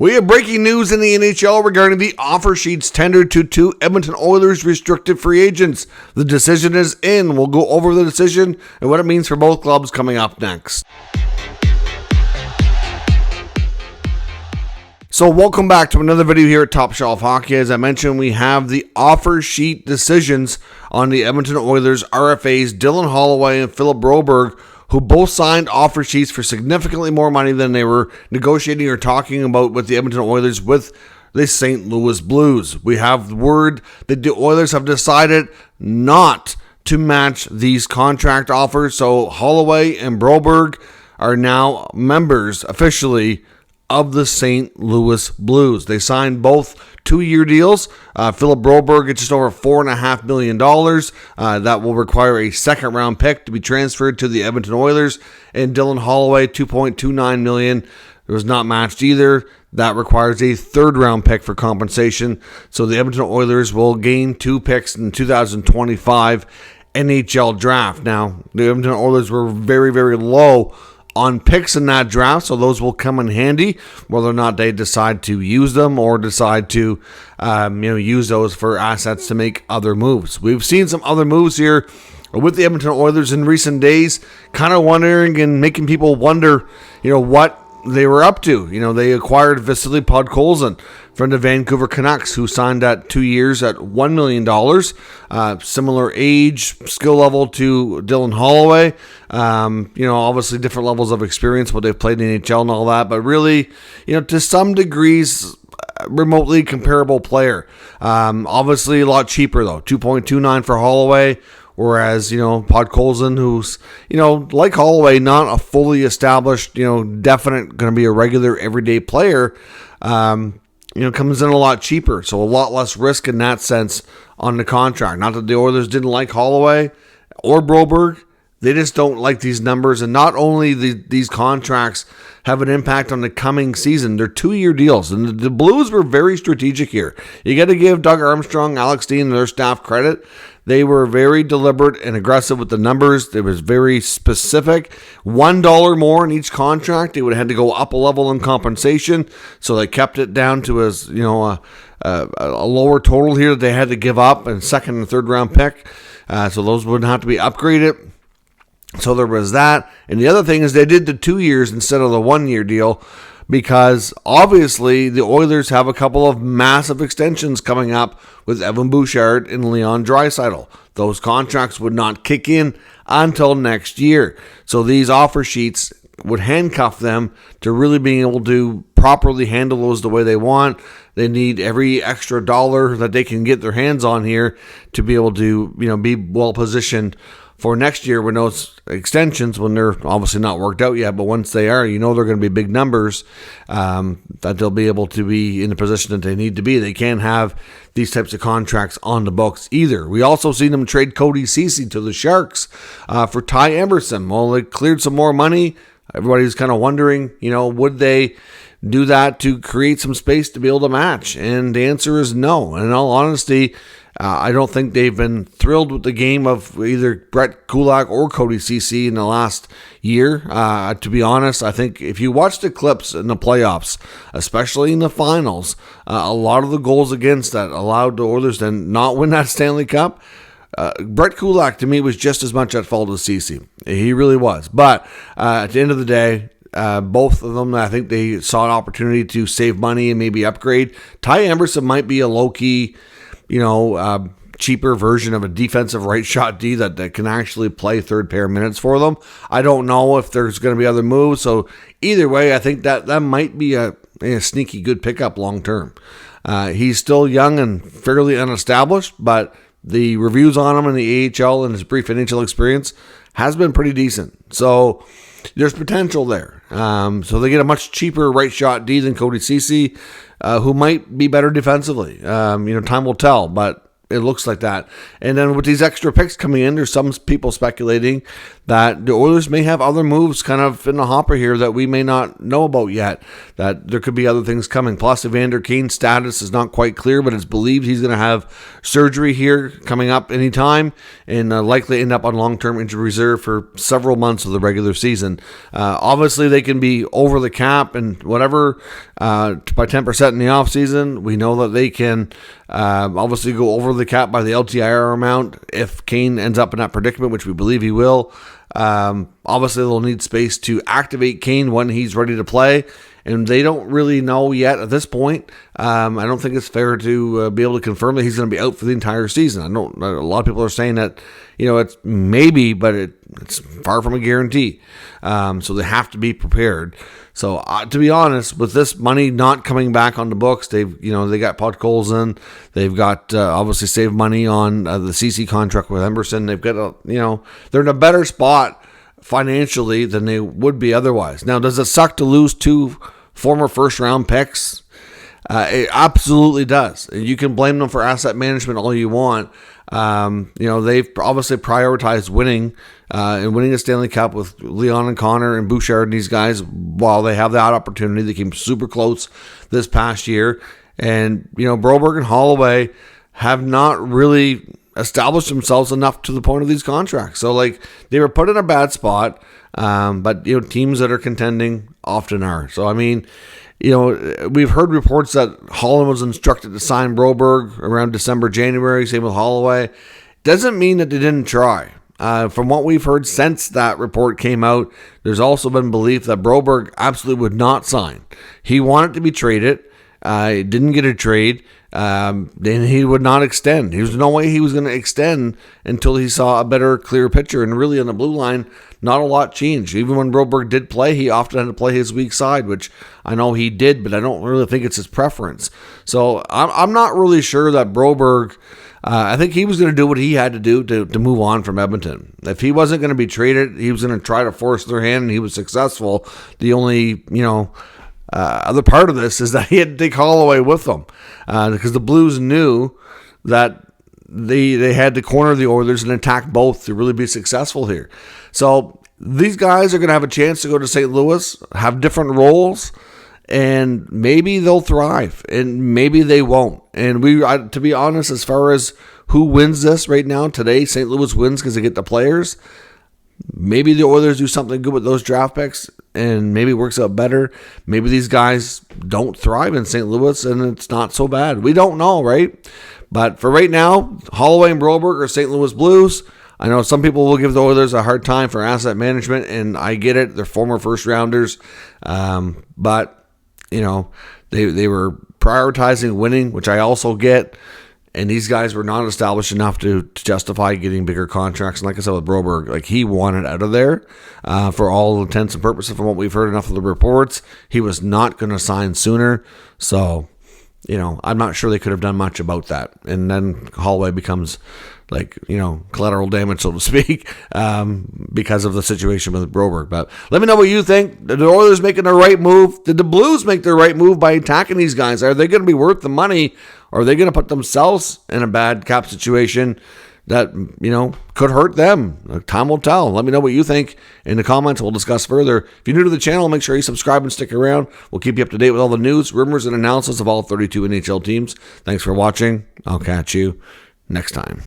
We have breaking news in the NHL regarding the offer sheets tendered to two Edmonton Oilers restricted free agents. The decision is in. We'll go over the decision and what it means for both clubs coming up next. So welcome back to another video here at Top Shelf Hockey. As I mentioned, we have the offer sheet decisions on the Edmonton Oilers RFAs, Dylan Holloway and Philip Broberg, who both signed offer sheets for significantly more money than they were negotiating or talking about with the Edmonton Oilers with the St. Louis Blues. We have word that the Oilers have decided not to match these contract offers, so Holloway and Broberg are now members officially of the St. Louis Blues. They signed both 2-year deals. Philip Broberg at just over $4.5 million. That will require a second-round pick to be transferred to the Edmonton Oilers. And Dylan Holloway, $2.29 million. It was not matched either. That requires a third-round pick for compensation. So the Edmonton Oilers will gain 2 picks in 2025 NHL draft. Now, the Edmonton Oilers were very, very low on picks in that draft, so those will come in handy whether or not they decide to use them or decide to use those for assets to make other moves. We've seen some other moves here with the Edmonton Oilers in recent days, kind of wondering and making people wonder, what they were up to. They acquired Vasily Podkolzin from the Vancouver Canucks, who signed at 2 years at $1 million. Similar age, skill level to Dylan Holloway. Obviously different levels of experience, what they've played in the NHL and all that, but really, to some degrees, remotely comparable player. Obviously a lot cheaper though, $2.29 for Holloway. Whereas, Podkolzin, who's, like Holloway, not a fully established, definite going to be a regular everyday player, comes in a lot cheaper. So a lot less risk in that sense on the contract. Not that the Oilers didn't like Holloway or Broberg. They just don't like these numbers. And not only these contracts have an impact on the coming season, they're 2-year deals. And the Blues were very strategic here. You got to give Doug Armstrong, Alex Dean, and their staff credit. They were very deliberate and aggressive with the numbers. It was very specific. $1 more in each contract. They would have had to go up a level in compensation. So they kept it down to a lower total here that they had to give up, and second and third round pick. So those wouldn't have to be upgraded. So there was that. And the other thing is they did the 2 years instead of the 1-year deal, because obviously the Oilers have a couple of massive extensions coming up with Evan Bouchard and Leon Draisaitl. Those contracts would not kick in until next year. So these offer sheets would handcuff them to really being able to properly handle those the way they want. They need every extra dollar that they can get their hands on here to be able to, be well positioned for next year with those extensions, when they're obviously not worked out yet, but once they are, they're going to be big numbers, that they'll be able to be in the position that they need to be. They can't have these types of contracts on the books either. We also seen them trade Cody Ceci to the Sharks for Ty Emerson. Well, they cleared some more money. Everybody's kind of wondering, would they do that to create some space to be able to match? And the answer is no. And in all honesty, I don't think they've been thrilled with the game of either Brett Kulak or Cody Ceci in the last year. To be honest, I think if you watch the clips in the playoffs, especially in the finals, a lot of the goals against that allowed the Oilers to not win that Stanley Cup. Brett Kulak, to me, was just as much at fault as Ceci. He really was. But at the end of the day, both of them, I think they saw an opportunity to save money and maybe upgrade. Ty Emerson might be a low-key, cheaper version of a defensive right shot D that can actually play third pair minutes for them. I don't know if there's going to be other moves. So either way, I think that might be a sneaky good pickup long term. He's still young and fairly unestablished, but the reviews on him in the AHL and his brief NHL experience has been pretty decent. So there's potential there. So they get a much cheaper right shot D than Cody Ceci, who might be better defensively. Time will tell, but it looks like that. And then with these extra picks coming in, there's some people speculating that the Oilers may have other moves kind of in the hopper here that we may not know about yet, that there could be other things coming. Plus, Evander Kane's status is not quite clear, but it's believed he's going to have surgery here coming up anytime and likely end up on long-term injury reserve for several months of the regular season. Obviously, they can be over the cap and whatever by 10% in the offseason. We know that they can obviously go over the cap by the LTIR amount if Kane ends up in that predicament, which we believe he will. Obviously, they'll need space to activate Kane when he's ready to play, and they don't really know yet at this point. I don't think it's fair to be able to confirm that he's going to be out for the entire season. A lot of people are saying that, it's maybe, but it's far from a guarantee. So they have to be prepared. So to be honest, with this money not coming back on the books, they got Podkolzin, they've got obviously saved money on the CC contract with Emerson. They've got they're in a better spot financially than they would be otherwise. Now, does it suck to lose 2 former first-round picks? It absolutely does. You can blame them for asset management all you want. They've obviously prioritized winning and winning a Stanley Cup with Leon and Connor and Bouchard and these guys while they have that opportunity. They came super close this past year. And, Broberg and Holloway have not really established themselves enough to the point of these contracts. So, they were put in a bad spot, but, teams that are contending often are. So, I mean, we've heard reports that Holland was instructed to sign Broberg around December, January, same with Holloway. Doesn't mean that they didn't try. From what we've heard since that report came out, there's also been belief that Broberg absolutely would not sign. He wanted to be traded. Didn't get a trade. Then he would not extend. There's no way he was going to extend until he saw a better, clearer picture. And really on the blue line, not a lot changed. Even when Broberg did play, he often had to play his weak side, which I know he did, but I don't really think it's his preference. So I'm not really sure that Broberg, I think he was going to do what he had to do to move on from Edmonton. If he wasn't going to be traded, he was going to try to force their hand, and he was successful. The only, other part of this is that he had to take Holloway with them because the Blues knew that they had to corner the Oilers and attack both to really be successful here. So these guys are going to have a chance to go to St. Louis, have different roles, and maybe they'll thrive, and maybe they won't. And to be honest, as far as who wins this right now, today, St. Louis wins because they get the players. Maybe the Oilers do something good with those draft picks and maybe it works out better. Maybe these guys don't thrive in St. Louis and it's not so bad. We don't know, right? But for right now, Holloway and Broberg are St. Louis Blues. I know some people will give the Oilers a hard time for asset management, and I get it. They're former first-rounders. But, they were prioritizing winning, which I also get. And these guys were not established enough to justify getting bigger contracts. And like I said with Broberg, he wanted out of there for all intents and purposes. From what we've heard enough of the reports, he was not going to sign sooner. So, I'm not sure they could have done much about that. And then Holloway becomes collateral damage, so to speak, because of the situation with Broberg. But let me know what you think. Did the Oilers making the right move? Did the Blues make the right move by attacking these guys? Are they going to be worth the money? Or are they going to put themselves in a bad cap situation that, could hurt them? Time will tell. Let me know what you think in the comments. We'll discuss further. If you're new to the channel, make sure you subscribe and stick around. We'll keep you up to date with all the news, rumors, and analysis of all 32 NHL teams. Thanks for watching. I'll catch you next time.